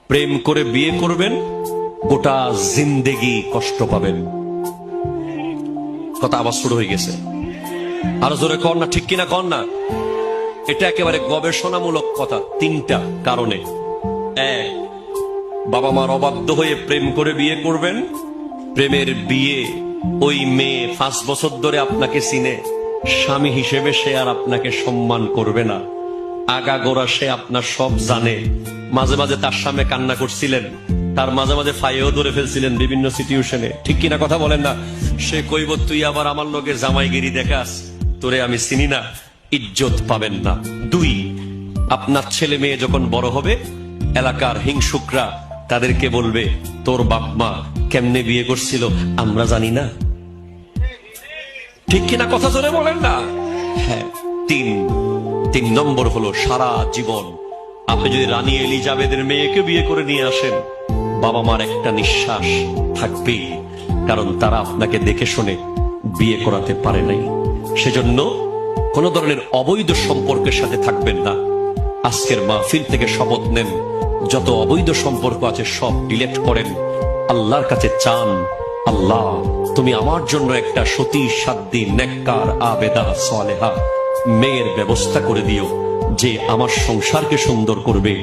প্রেম করে বিয়ে করবেন, গোটা জিন্দেগি কষ্ট পাবেন। কথা আবার শুরু হয়ে গেছে, আরো জোরে কর না, ঠিক কিনা কর না। এটা একেবারে গবেষণামূলক কথা। 3টা কারণে। এক, বাবা মার অবাধ্য হয়ে প্রেম করে বিয়ে করবেন। প্রেমের বিয়ে, ওই মেয়ে 5 বছর ধরে আপনাকে চিনে, স্বামী হিসেবে সে আর আপনাকে সম্মান করবে না। আগাগোড়া সে আপনার সব জানে। মাঝে মাঝে তার সামনে কান্না করছিলেন, তার মাঝে মাঝে ফাইও ধরে ফেলছিলেন বিভিন্ন সিচুয়েশনে, ঠিক কিনা কথা বলেন না। সে কইব তুই আবার আমার লগে জামাইগিরি দেখাস, তোরে আমি চিনি না, ইজ্জত পাবেন না। 2, আপনার ছেলে মেয়ে যখন বড় হবে, এলাকার হিংসুকরা তাদেরকে বলবে তোর বাপ মা কেমনে বিয়ে করছিল আমরা জানি না, ঠিক কিনা কথা জোরে বলেন না। হ্যাঁ। 3 নম্বর হলো সারা জীবন আপনি যদি রানী এলিজাবেথের মেয়েকে বিয়ে করে নিয়ে আসেন, বাবা মার একটা নিঃশ্বাস থাকবেই, কারণ তারা আপনাকে দেখে শুনে বিয়ে করাতে পারে নাই। সেজন্য কোন ধরনের অবৈধ সম্পর্কের সাথে থাকবেন না। আজকের মাহফিল থেকে শপথ নেন, যত অবৈধ সম্পর্ক আছে সব ডিলেট করেন। আল্লাহর কাছে চান, আল্লাহ তুমি আমার জন্য একটা সতী সাধ্বী নেককার আবেদা সালেহা মেয়ের ব্যবস্থা করে দিও, যে আমার সংসারকে সুন্দর করবে।